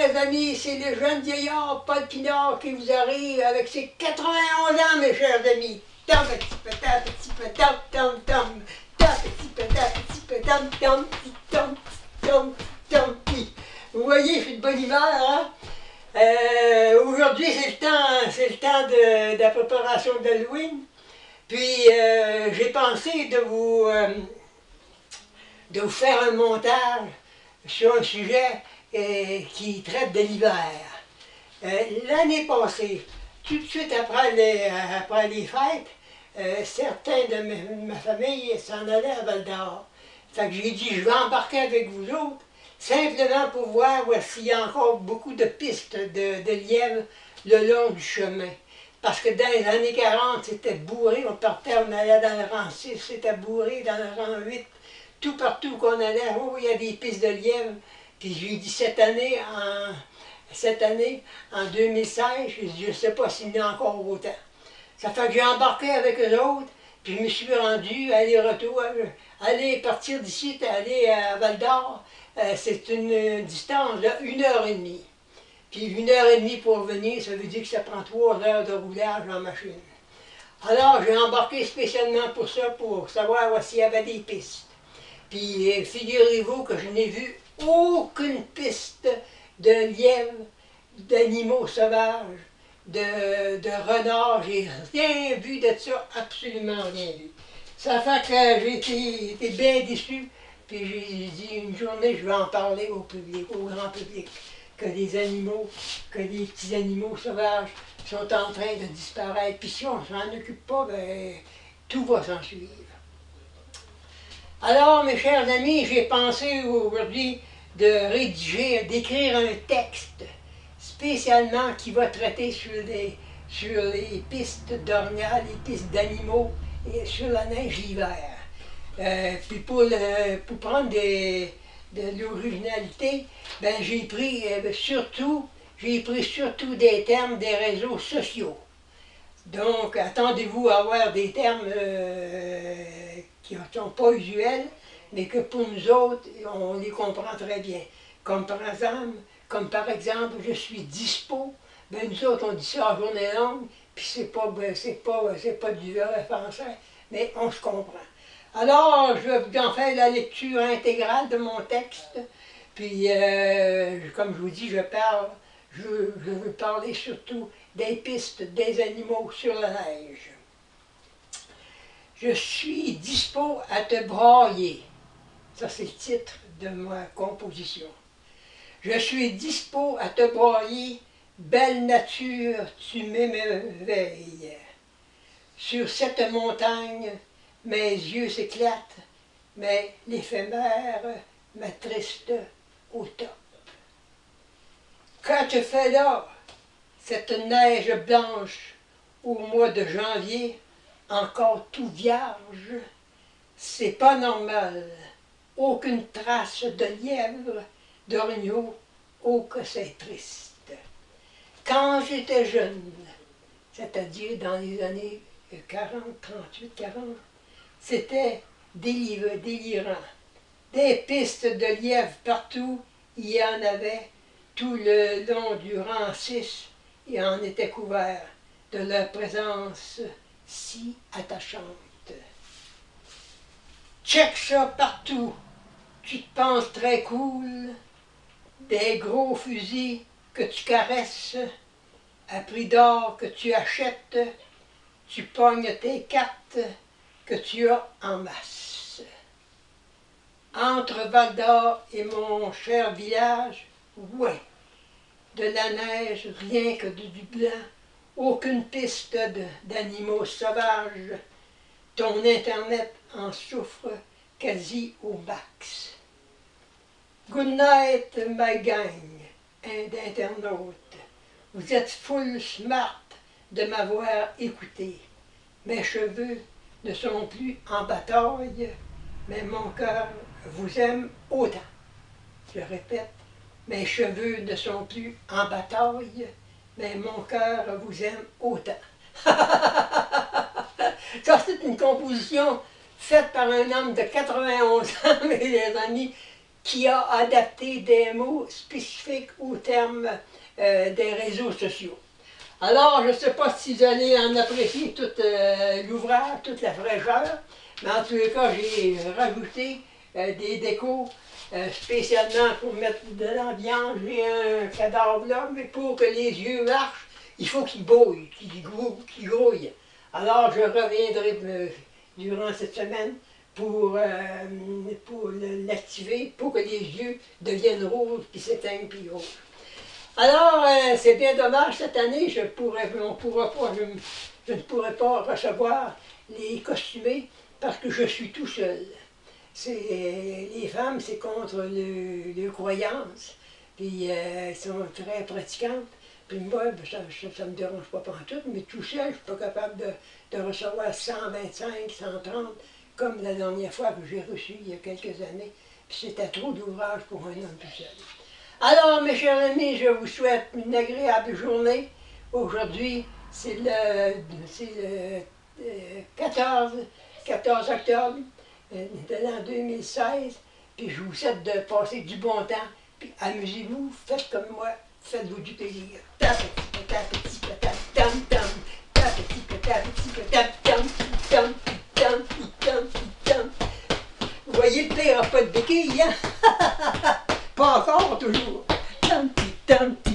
chers amis, c'est le jeune vieillard Paul Pinard qui vous arrive avec ses 91 ans, mes chers amis. Tam petit peu, tam petit peu, tam tam tam, tam petit peu, tam tam tam tam tam. Vous voyez, je suis de bonne humeur, hein? Aujourd'hui, c'est le temps de la préparation d'Halloween. Puis, j'ai pensé de vous faire un montage sur un sujet qui traite de l'hiver. L'année passée, tout de suite après les fêtes, certains de ma famille s'en allaient à Val-d'Or. Fait que j'ai dit, je vais embarquer avec vous autres, simplement pour voir s'il y a encore beaucoup de pistes de lièvre le long du chemin. Parce que dans les années 40, c'était bourré, on partait, on allait dans le rang 6, c'était bourré, dans le rang 8. Tout partout qu'on allait, oh, il y a des pistes de lièvre. Puis j'ai dit cette année, en 2016, je ne sais pas s'il y en a encore autant. Ça fait que j'ai embarqué avec eux autres, puis je me suis rendu, aller-retour, partir d'ici, aller à Val-d'Or, c'est une distance de 1h30. Puis 1h30 pour revenir, ça veut dire que ça prend 3 heures de roulage en machine. Alors j'ai embarqué spécialement pour ça, pour savoir s'il y avait des pistes. Puis figurez-vous que je n'ai vu aucune piste de lièvre, d'animaux sauvages, de renards, j'ai rien vu de ça, absolument rien vu. Ça fait que j'ai été bien déçu, puis j'ai dit une journée je vais en parler au public, au grand public, que les petits animaux sauvages sont en train de disparaître, puis si on ne s'en occupe pas, ben, tout va s'en suivre. Alors, mes chers amis, j'ai pensé aujourd'hui d'écrire un texte spécialement qui va traiter sur les pistes d'orignal, les pistes d'animaux et sur la neige l'hiver. Puis pour prendre de l'originalité, ben j'ai pris surtout des termes des réseaux sociaux. Donc, attendez-vous à avoir des termes qui ne sont pas usuels, mais que pour nous autres, on les comprend très bien. Comme par exemple, je suis dispo, ben nous autres, on dit ça en journée longue, puis c'est pas du vrai français, mais on se comprend. Alors, je vais vous en faire la lecture intégrale de mon texte, puis comme je vous dis, je veux parler surtout des pistes des animaux sur la neige. Je suis dispo à te brailler. Ça, c'est le titre de ma composition. Je suis dispo à te brailler, belle nature, tu m'émerveilles. Sur cette montagne, mes yeux s'éclatent, mais l'éphémère m'attriste au top. Quand tu fais là, cette neige blanche, au mois de janvier, encore tout vierge, c'est pas normal. Aucune trace de lièvre, d'orignaux, oh que c'est triste. Quand j'étais jeune, c'est-à-dire dans les années 40, 38, 40, c'était délirant. Des pistes de lièvre partout, il y en avait tout le long du rang 6, et en était couvert de leur présence si attachante. Check ça partout, tu te penses très cool, des gros fusils que tu caresses, à prix d'or que tu achètes, tu pognes tes cartes que tu as en masse. Entre Val-d'Or et mon cher village, ouais, de la neige, rien que du blanc, aucune piste d'animaux sauvages. Ton Internet en souffre quasi au max. Good night, my gang, d'internautes. Vous êtes full smart de m'avoir écouté. Mes cheveux ne sont plus en bataille, mais mon cœur vous aime autant. Je répète, mes cheveux ne sont plus en bataille, mais mon cœur vous aime autant. Ça, c'est une composition faite par un homme de 91 ans, mes amis, qui a adapté des mots spécifiques aux termes des réseaux sociaux. Alors, je ne sais pas si vous allez en apprécier tout l'ouvrage, toute la fraîcheur, mais en tous les cas, j'ai rajouté des décos spécialement pour mettre de l'ambiance. J'ai un cadavre là, mais pour que les yeux marchent, il faut qu'ils bouillent, qu'ils grouillent. Alors, je reviendrai durant cette semaine pour l'activer, pour que les yeux deviennent rouges, puis s'éteignent, puis rouges. Alors, c'est bien dommage, cette année, je ne pourrai pas recevoir les costumés parce que je suis tout seul. Les femmes, c'est contre le croyances, puis elles sont très pratiquantes. Puis moi, ça ne me dérange pas pantoute, mais tout seul, je ne suis pas capable de recevoir 125, 130, comme la dernière fois que j'ai reçu il y a quelques années. Puis c'était trop d'ouvrage pour un homme tout seul. Alors, mes chers amis, je vous souhaite une agréable journée. Aujourd'hui, c'est le 14 octobre de l'an 2016. Puis je vous souhaite de passer du bon temps. Puis amusez-vous, faites comme moi, faites-vous du plaisir. Vous voyez, le père n'a pas de béquille, hein? Pas encore, toujours. Tant pis, tant pis.